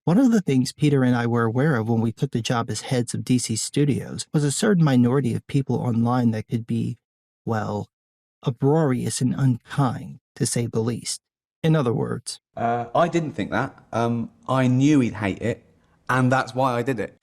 One of the things Peter and I were aware of when we took the job as heads of DC Studios was a certain minority of people online that could be, well, uproarious and unkind, to say the least. In other words, I didn't think that. I knew he'd hate it, and that's why I did it.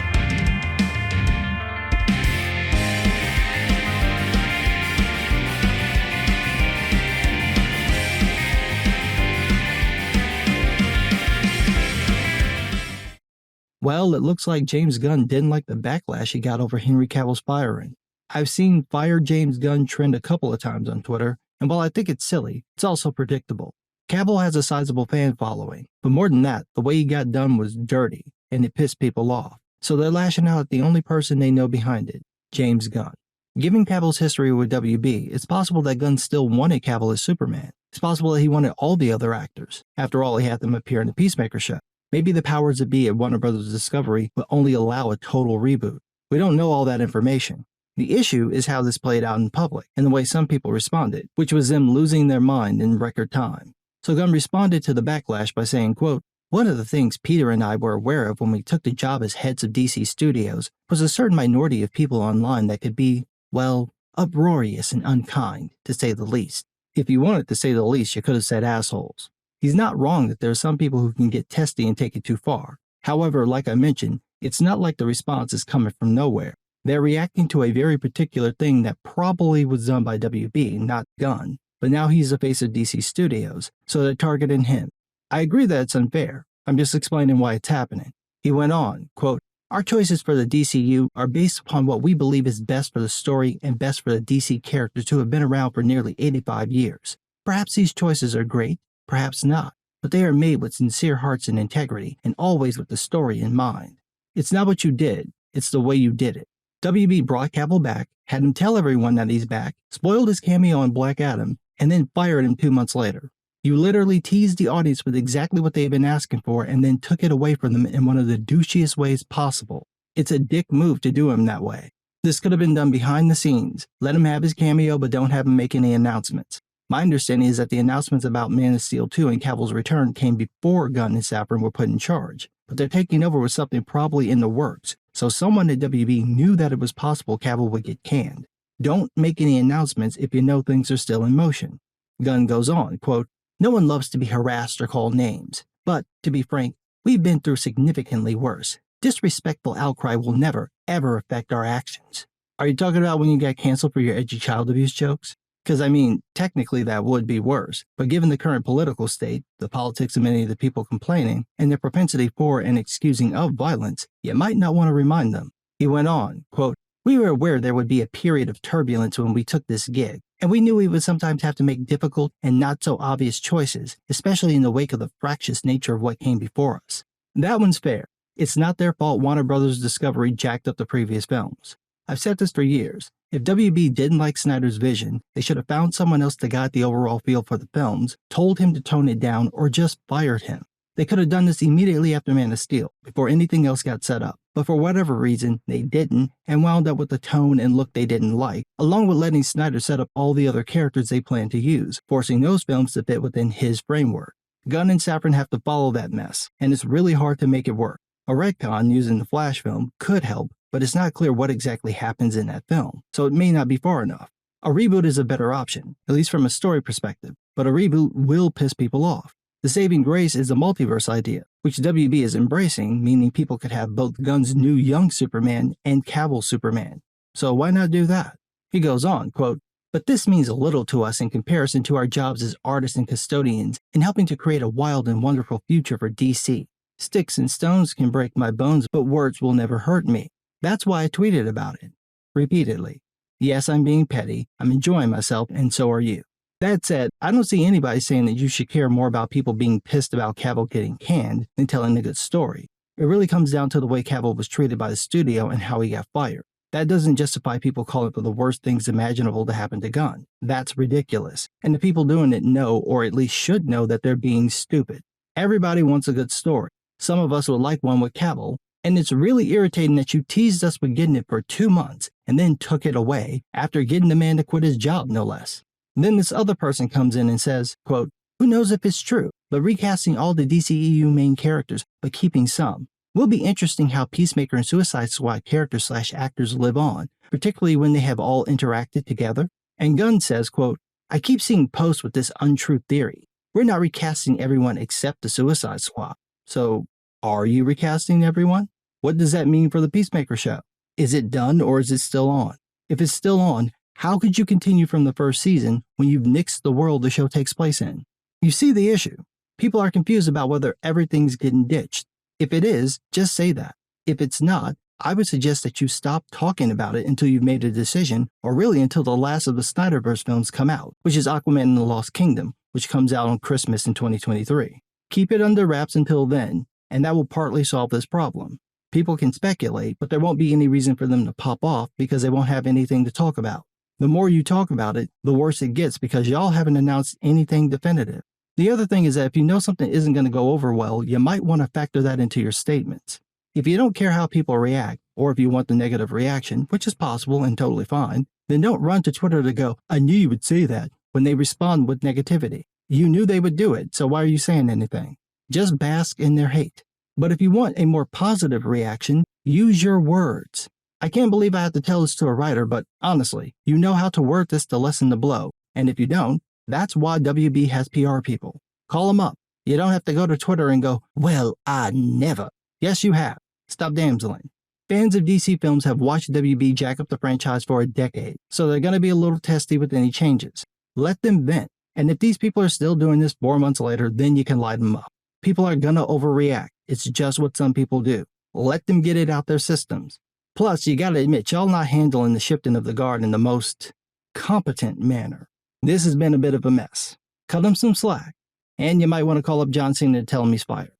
well, it looks like James Gunn didn't like the backlash he got over Henry Cavill's firing. I've seen "Fire James Gunn" trend a couple of times on Twitter, and while I think it's silly, it's also predictable. Cavill has a sizable fan following, but more than that, the way he got done was dirty, and it pissed people off. So they're lashing out at the only person they know behind it, James Gunn. Given Cavill's history with WB, it's possible that Gunn still wanted Cavill as Superman. It's possible that he wanted all the other actors. After all, he had them appear in the Peacemaker show. Maybe the powers that be at Warner Bros. Discovery would only allow a total reboot. We don't know all that information. The issue is how this played out in public, and the way some people responded, which was them losing their mind in record time. So Gunn responded to the backlash by saying, quote, "One of the things Peter and I were aware of when we took the job as heads of DC Studios was a certain minority of people online that could be, well, uproarious and unkind, to say the least. If you wanted to say the least, you could have said assholes." He's not wrong that there are some people who can get testy and take it too far. However, like I mentioned, it's not like the response is coming from nowhere. They're reacting to a very particular thing that probably was done by WB, not Gunn. But now he's the face of DC Studios, so they're targeting him. I agree that it's unfair. I'm just explaining why it's happening. He went on, quote, "Our choices for the DCU are based upon what we believe is best for the story and best for the DC characters who have been around for nearly 85 years. Perhaps these choices are great, perhaps not, but they are made with sincere hearts and integrity, and always with the story in mind. It's not what you did, it's the way you did it." WB brought Cavill back, had him tell everyone that he's back, spoiled his cameo on Black Adam, and then fired him 2 months later. You literally teased the audience with exactly what they've been asking for and then took it away from them in one of the douchiest ways possible. It's a dick move to do him that way. This could have been done behind the scenes. Let him have his cameo, but don't have him make any announcements. My understanding is that the announcements about Man of Steel 2 and Cavill's return came before Gunn and Safran were put in charge, but they're taking over with something probably in the works, so someone at WB knew that it was possible Cavill would get canned. Don't make any announcements if you know things are still in motion. Gunn goes on, quote, "No one loves to be harassed or called names, but, to be frank, we've been through significantly worse. Disrespectful outcry will never, ever affect our actions." Are you talking about when you got canceled for your edgy child abuse jokes? Because, I mean, technically that would be worse, but given the current political state, the politics of many of the people complaining, and their propensity for and excusing of violence, you might not want to remind them. He went on, quote, "We were aware there would be a period of turbulence when we took this gig, and we knew we would sometimes have to make difficult and not so obvious choices, especially in the wake of the fractious nature of what came before us. That one's fair. It's not their fault Warner Bros. Discovery jacked up the previous films. I've said this for years. If WB didn't like Snyder's vision, they should have found someone else to guide the overall feel for the films, told him to tone it down, or just fired him. They could have done this immediately after Man of Steel, before anything else got set up. But for whatever reason, they didn't, and wound up with the tone and look they didn't like, along with letting Snyder set up all the other characters they planned to use, forcing those films to fit within his framework. Gunn and Safran have to follow that mess, and it's really hard to make it work. A retcon using the Flash film could help, but it's not clear what exactly happens in that film, so it may not be far enough. A reboot is a better option, at least from a story perspective, but a reboot will piss people off. The saving grace is the multiverse idea, which WB is embracing, meaning people could have both Gunn's new young Superman and Cavill's Superman. So why not do that? He goes on, quote, "But this means a little to us in comparison to our jobs as artists and custodians in helping to create a wild and wonderful future for DC. Sticks and stones can break my bones, but words will never hurt me. That's why I tweeted about it. Repeatedly. Yes, I'm being petty, I'm enjoying myself, and so are you. That said, I don't see anybody saying that you should care more about people being pissed about Cavill getting canned than telling a good story. It really comes down to the way Cavill was treated by the studio and how he got fired. That doesn't justify people calling for the worst things imaginable to happen to Gunn. That's ridiculous. And the people doing it know, or at least should know, that they're being stupid. Everybody wants a good story. Some of us would like one with Cavill, and it's really irritating that you teased us with getting it for 2 months and then took it away after getting the man to quit his job, no less. Then this other person comes in and says, quote, Who knows if it's true, but recasting all the DCEU main characters but keeping some will be interesting how Peacemaker and Suicide Squad characters/actors live on, particularly when they have all interacted together. And Gunn says, quote, I keep seeing posts with this untrue theory. We're not recasting everyone except the Suicide Squad. So, are you recasting everyone? What does that mean for the Peacemaker show? Is it done or is it still on? If it's still on, how could you continue from the first season when you've nixed the world the show takes place in? You see the issue. People are confused about whether everything's getting ditched. If it is, just say that. If it's not, I would suggest that you stop talking about it until you've made a decision, or really until the last of the Snyderverse films come out, which is Aquaman and the Lost Kingdom, which comes out on Christmas in 2023. Keep it under wraps until then, and that will partly solve this problem. People can speculate, but there won't be any reason for them to pop off because they won't have anything to talk about. The more you talk about it, the worse it gets because y'all haven't announced anything definitive. The other thing is that if you know something isn't going to go over well, you might want to factor that into your statements. If you don't care how people react, or if you want the negative reaction, which is possible and totally fine, then don't run to Twitter to go, I knew you would say that, when they respond with negativity. You knew they would do it, so why are you saying anything? Just bask in their hate. But if you want a more positive reaction, use your words. I can't believe I have to tell this to a writer, but honestly, you know how to word this to lessen the blow. And if you don't, that's why WB has PR people. Call them up. You don't have to go to Twitter and go, well, I never. Yes, you have. Stop damseling. Fans of DC films have watched WB jack up the franchise for a decade, so they're going to be a little testy with any changes. Let them vent. And if these people are still doing this 4 months later, then you can light them up. People are going to overreact. It's just what some people do. Let them get it out their systems. Plus, you gotta admit, y'all not handling the shifting of the guard in the most competent manner. This has been a bit of a mess. Cut him some slack. And you might want to call up John Cena to tell him he's fired.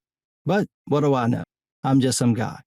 But what do I know? I'm just some guy.